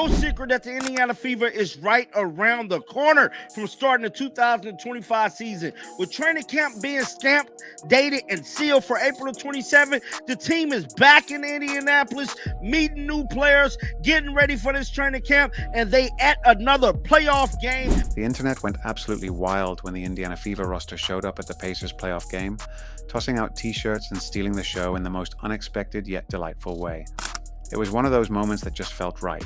No secret that the Indiana Fever is right around the corner from starting the 2025 season. With training camp being stamped, dated, and sealed for April 27th, the team is back in Indianapolis, meeting new players, getting ready for this training camp, and they at another playoff game. The internet went absolutely wild when the Indiana Fever roster showed up at the Pacers playoff game, tossing out t-shirts and stealing the show in the most unexpected yet delightful way. It was one of those moments that just felt right.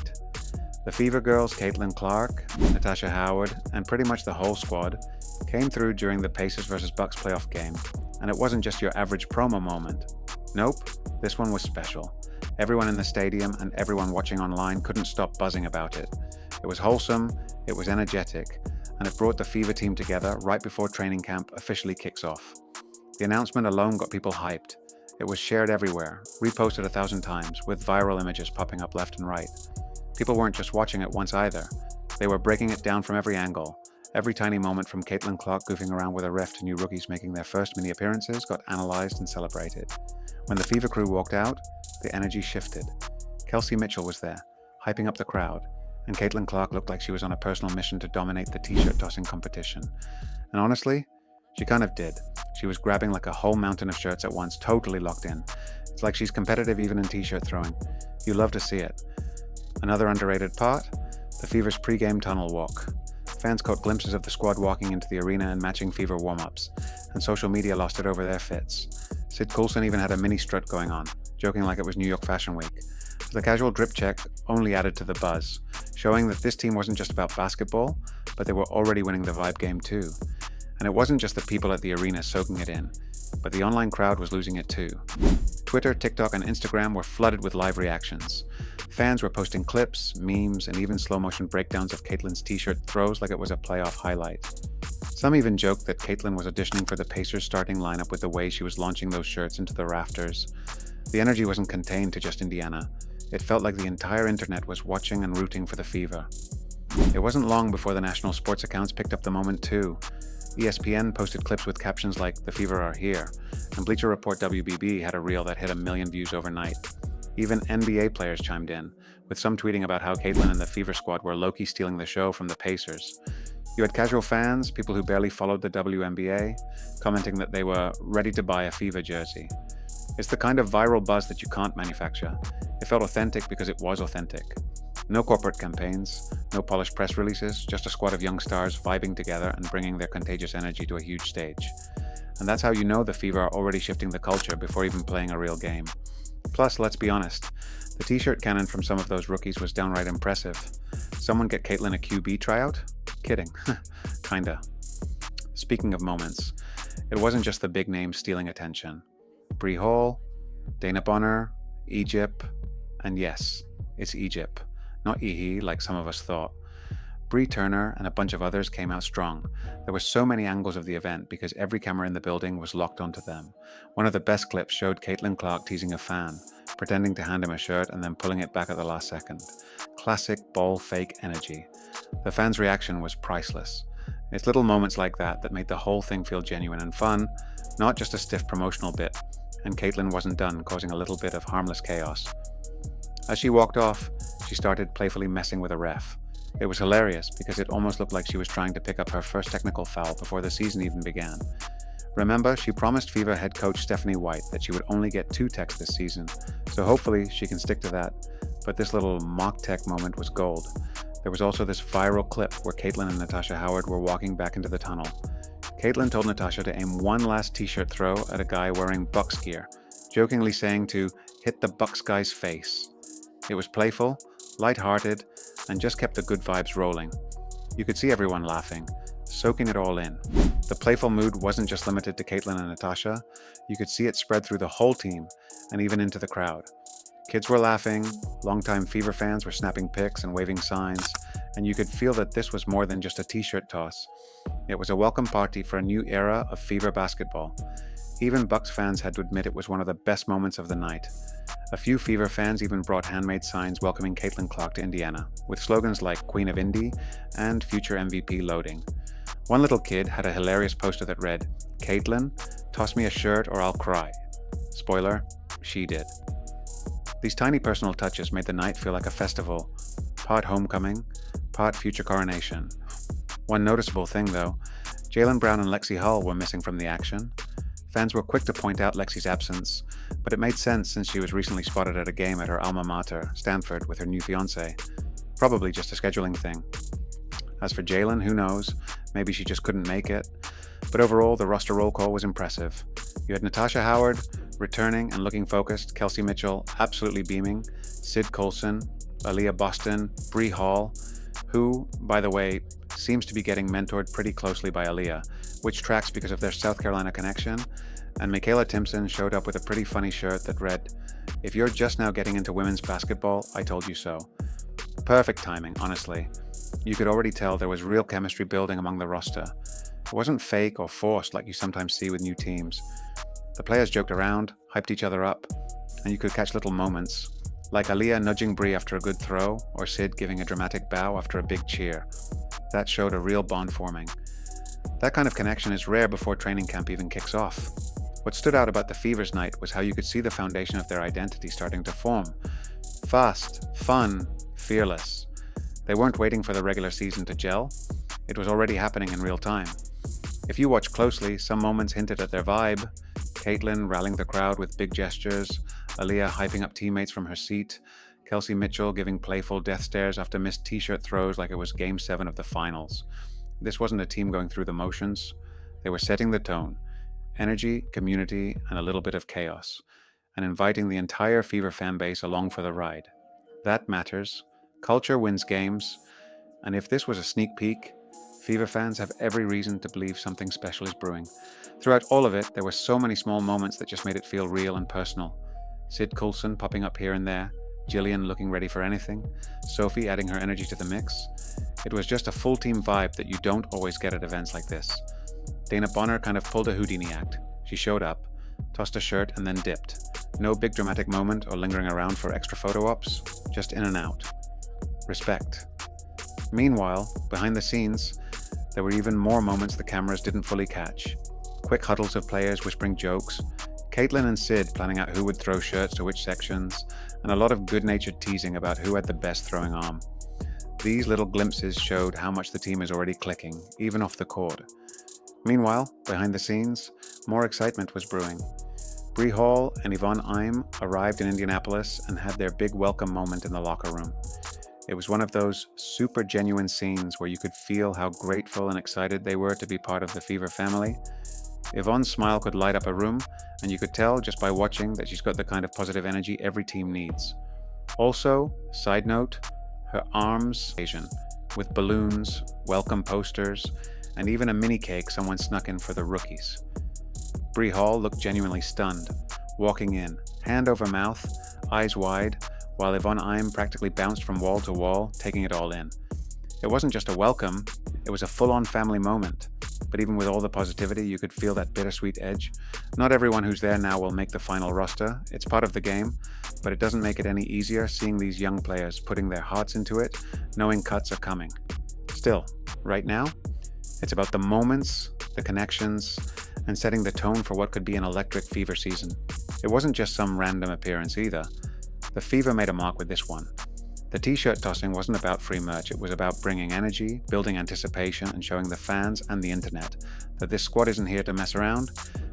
The Fever girls, Caitlin Clark, Natasha Howard, and pretty much the whole squad came through during the Pacers vs. Bucks playoff game, and it wasn't just your average promo moment. Nope, this one was special. Everyone in the stadium and everyone watching online couldn't stop buzzing about it. It was wholesome, it was energetic, and it brought the Fever team together right before training camp officially kicks off. The announcement alone got people hyped. It was shared everywhere, reposted 1,000 times, with viral images popping up left and right. People weren't just watching it once either. They were breaking it down from every angle. Every tiny moment from Caitlin Clark goofing around with a ref to new rookies making their first mini appearances got analyzed and celebrated. When the Fever crew walked out, the energy shifted. Kelsey Mitchell was there, hyping up the crowd, and Caitlin Clark looked like she was on a personal mission to dominate the t-shirt tossing competition. And honestly, she kind of did. She was grabbing like a whole mountain of shirts at once, totally locked in. It's like she's competitive even in t-shirt throwing. You love to see it. Another underrated part, the Fever's pre-game tunnel walk. Fans caught glimpses of the squad walking into the arena and matching Fever warm-ups, and social media lost it over their fits. Sid Coulson even had a mini strut going on, joking like it was New York Fashion Week. The casual drip check only added to the buzz, showing that this team wasn't just about basketball, but they were already winning the vibe game too. And it wasn't just the people at the arena soaking it in, but the online crowd was losing it too. Twitter, TikTok, and Instagram were flooded with live reactions. Fans were posting clips, memes, and even slow-motion breakdowns of Caitlin's t-shirt throws like it was a playoff highlight. Some even joked that Caitlin was auditioning for the Pacers starting lineup with the way she was launching those shirts into the rafters. The energy wasn't contained to just Indiana. It felt like the entire internet was watching and rooting for the Fever. It wasn't long before the national sports accounts picked up the moment too. ESPN posted clips with captions like "The Fever are here," and Bleacher Report WBB had a reel that hit 1 million views overnight. Even NBA players chimed in, with some tweeting about how Caitlin and the Fever squad were low-key stealing the show from the Pacers. You had casual fans, people who barely followed the WNBA, commenting that they were ready to buy a Fever jersey. It's the kind of viral buzz that you can't manufacture. It felt authentic because it was authentic. No corporate campaigns, no polished press releases, just a squad of young stars vibing together and bringing their contagious energy to a huge stage. And that's how you know the Fever are already shifting the culture before even playing a real game. Plus, let's be honest, the t-shirt cannon from some of those rookies was downright impressive. Someone get Caitlin a QB tryout? Kidding. Kinda. Speaking of moments, it wasn't just the big names stealing attention. Brie Hall, Dana Bonner, Egypt, and yes, it's Egypt. Not Ihi, like some of us thought. Bree Turner and a bunch of others came out strong. There were so many angles of the event because every camera in the building was locked onto them. One of the best clips showed Caitlin Clark teasing a fan, pretending to hand him a shirt and then pulling it back at the last second. Classic ball fake energy. The fans' reaction was priceless. It's little moments like that that made the whole thing feel genuine and fun, not just a stiff promotional bit, and Caitlin wasn't done, causing a little bit of harmless chaos. As she walked off, she started playfully messing with a ref. It was hilarious because it almost looked like she was trying to pick up her first technical foul before the season even began. Remember, she promised Fever head coach Stephanie White that she would only get 2 techs this season, so hopefully she can stick to that. But this little mock tech moment was gold. There was also this viral clip where Caitlin and Natasha Howard were walking back into the tunnel. Caitlin told Natasha to aim one last t-shirt throw at a guy wearing Bucks gear, jokingly saying to hit the Bucks guy's face. It was playful, light-hearted, and just kept the good vibes rolling. You could see everyone laughing, soaking it all in. The playful mood wasn't just limited to Caitlin and Natasha. You could see it spread through the whole team and even into the crowd. Kids were laughing, longtime Fever fans were snapping pics and waving signs, and you could feel that this was more than just a t-shirt toss. It was a welcome party for a new era of Fever basketball. Even Bucks fans had to admit it was one of the best moments of the night. A few Fever fans even brought handmade signs welcoming Caitlin Clark to Indiana, with slogans like Queen of Indy and Future MVP Loading. One little kid had a hilarious poster that read, "Caitlin, toss me a shirt or I'll cry." Spoiler, she did. These tiny personal touches made the night feel like a festival, part homecoming, part future coronation. One noticeable thing, though, Jaylen Brown and Lexi Hull were missing from the action. Fans were quick to point out Lexi's absence, but it made sense since she was recently spotted at a game at her alma mater, Stanford, with her new fiancé. Probably just a scheduling thing. As for Jaylen, who knows? Maybe she just couldn't make it. But overall, the roster roll call was impressive. You had Natasha Howard, returning and looking focused, Kelsey Mitchell, absolutely beaming, Sid Coulson, Aaliyah Boston, Brie Hall, who, by the way, seems to be getting mentored pretty closely by Aaliyah, which tracks because of their South Carolina connection, and Michaela Timpson showed up with a pretty funny shirt that read, "If you're just now getting into women's basketball, I told you so." Perfect timing, honestly. You could already tell there was real chemistry building among the roster. It wasn't fake or forced like you sometimes see with new teams. The players joked around, hyped each other up, and you could catch little moments, like Aaliyah nudging Brie after a good throw, or Sid giving a dramatic bow after a big cheer. That showed a real bond forming. That kind of connection is rare before training camp even kicks off. What stood out about the Fever's night was how you could see the foundation of their identity starting to form. Fast, fun, fearless. They weren't waiting for the regular season to gel. It was already happening in real time. If you watch closely, some moments hinted at their vibe. Caitlin rallying the crowd with big gestures, Aaliyah hyping up teammates from her seat, Kelsey Mitchell giving playful death stares after missed t-shirt throws like it was Game 7 of the finals. This wasn't a team going through the motions. They were setting the tone. Energy, community, and a little bit of chaos. And inviting the entire Fever fan base along for the ride. That matters. Culture wins games. And if this was a sneak peek, Fever fans have every reason to believe something special is brewing. Throughout all of it, there were so many small moments that just made it feel real and personal. Sid Coulson popping up here and there, Jillian looking ready for anything, Sophie adding her energy to the mix. It was just a full team vibe that you don't always get at events like this. Dana Bonner kind of pulled a Houdini act. She showed up, tossed a shirt, and then dipped. No big dramatic moment or lingering around for extra photo ops, just in and out. Respect. Meanwhile, behind the scenes, there were even more moments the cameras didn't fully catch. Quick huddles of players whispering jokes, Caitlin and Sid planning out who would throw shirts to which sections, and a lot of good-natured teasing about who had the best throwing arm. These little glimpses showed how much the team is already clicking, even off the court. Meanwhile, behind the scenes, more excitement was brewing. Brie Hall and Yvonne Im arrived in Indianapolis and had their big welcome moment in the locker room. It was one of those super genuine scenes where you could feel how grateful and excited they were to be part of the Fever family. Yvonne's smile could light up a room, and you could tell just by watching that she's got the kind of positive energy every team needs. Also, side note, her arms Asian, with balloons, welcome posters, and even a mini cake someone snuck in for the rookies. Brie Hall looked genuinely stunned, walking in, hand over mouth, eyes wide, while Yvonne Im practically bounced from wall to wall, taking it all in. It wasn't just a welcome, it was a full-on family moment. But even with all the positivity, you could feel that bittersweet edge. Not everyone who's there now will make the final roster. It's part of the game, but it doesn't make it any easier seeing these young players putting their hearts into it, knowing cuts are coming. Still, right now, it's about the moments, the connections, and setting the tone for what could be an electric Fever season. It wasn't just some random appearance either. The Fever made a mark with this one. The t-shirt tossing wasn't about free merch, it was about bringing energy, building anticipation, and showing the fans and the internet that this squad isn't here to mess around.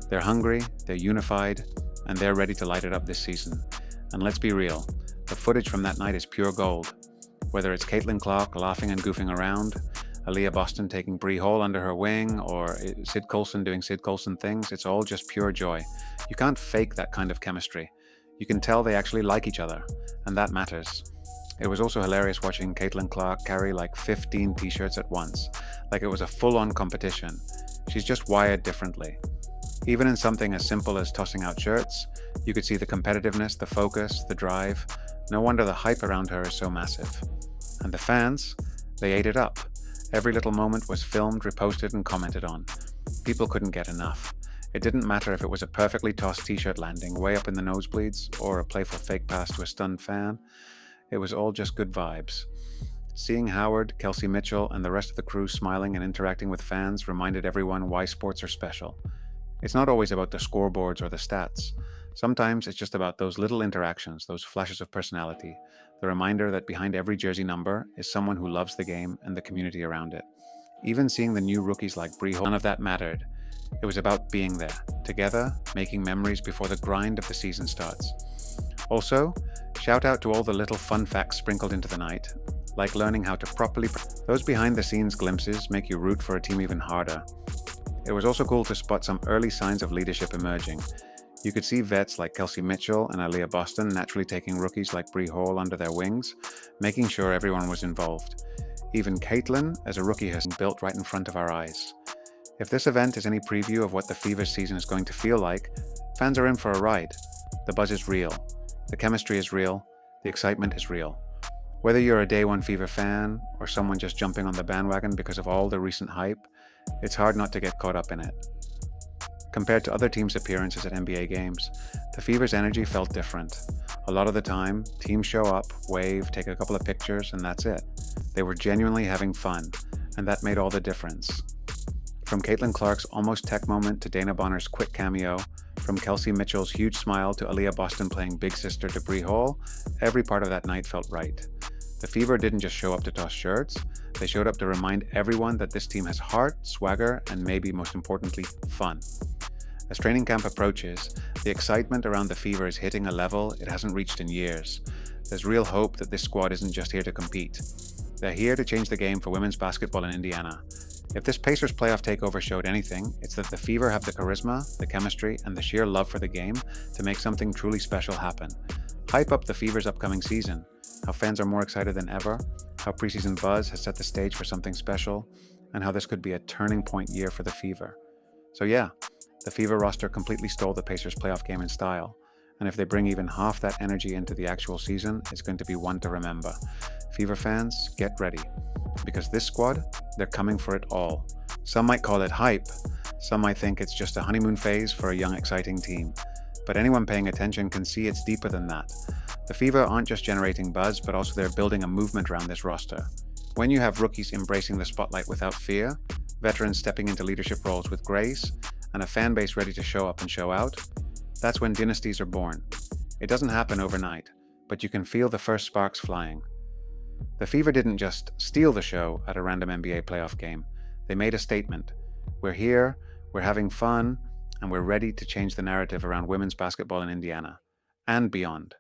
They're hungry, they're unified, and they're ready to light it up this season. And let's be real, the footage from that night is pure gold. Whether it's Caitlin Clark laughing and goofing around, Aaliyah Boston taking Brie Hall under her wing, or Sid Coulson doing Sid Coulson things, it's all just pure joy. You can't fake that kind of chemistry. You can tell they actually like each other, and that matters. It was also hilarious watching Caitlin Clark carry like 15 t-shirts at once, like it was a full-on competition. She's just wired differently. Even in something as simple as tossing out shirts, you could see the competitiveness, the focus, the drive. No wonder the hype around her is so massive. And the fans, they ate it up. Every little moment was filmed, reposted, and commented on. People couldn't get enough. It didn't matter if it was a perfectly tossed t-shirt landing way up in the nosebleeds or a playful fake pass to a stunned fan. It was all just good vibes. Seeing Howard, Kelsey Mitchell, and the rest of the crew smiling and interacting with fans reminded everyone why sports are special. It's not always about the scoreboards or the stats. Sometimes it's just about those little interactions, those flashes of personality, the reminder that behind every jersey number is someone who loves the game and the community around it. Even seeing the new rookies like Brie Hall, none of that mattered. It was about being there, together, making memories before the grind of the season starts. Also, shout out to all the little fun facts sprinkled into the night, like learning how to properly. Those behind the scenes glimpses make you root for a team even harder. It was also cool to spot some early signs of leadership emerging. You could see vets like Kelsey Mitchell and Aaliyah Boston naturally taking rookies like Brie Hall under their wings, making sure everyone was involved. Even Caitlin, as a rookie, has been built right in front of our eyes. If this event is any preview of what the Fever season is going to feel like, fans are in for a ride. The buzz is real. The chemistry is real. The excitement is real. Whether you're a Day One Fever fan or someone just jumping on the bandwagon because of all the recent hype, it's hard not to get caught up in it. Compared to other teams' appearances at NBA games, the Fever's energy felt different. A lot of the time, teams show up, wave, take a couple of pictures, and that's it. They were genuinely having fun, and that made all the difference. From Caitlin Clark's almost tech moment to Dana Bonner's quick cameo, from Kelsey Mitchell's huge smile to Aaliyah Boston playing big sister to Brie Hall, every part of that night felt right. The Fever didn't just show up to toss shirts, they showed up to remind everyone that this team has heart, swagger, and maybe most importantly, fun. As training camp approaches, the excitement around the Fever is hitting a level it hasn't reached in years. There's real hope that this squad isn't just here to compete. They're here to change the game for women's basketball in Indiana. If this Pacers playoff takeover showed anything, it's that the Fever have the charisma, the chemistry, and the sheer love for the game to make something truly special happen. Hype up the Fever's upcoming season, how fans are more excited than ever, how preseason buzz has set the stage for something special, and how this could be a turning point year for the Fever. So yeah, the Fever roster completely stole the Pacers playoff game in style, and if they bring even half that energy into the actual season, it's going to be one to remember. Fever fans, get ready, because this squad, they're coming for it all. Some might call it hype, some might think it's just a honeymoon phase for a young, exciting team, but anyone paying attention can see it's deeper than that. The Fever aren't just generating buzz, but also they're building a movement around this roster. When you have rookies embracing the spotlight without fear, veterans stepping into leadership roles with grace, and a fan base ready to show up and show out, that's when dynasties are born. It doesn't happen overnight, but you can feel the first sparks flying. The Fever didn't just steal the show at a random NBA playoff game. They made a statement. We're here, we're having fun, and we're ready to change the narrative around women's basketball in Indiana and beyond.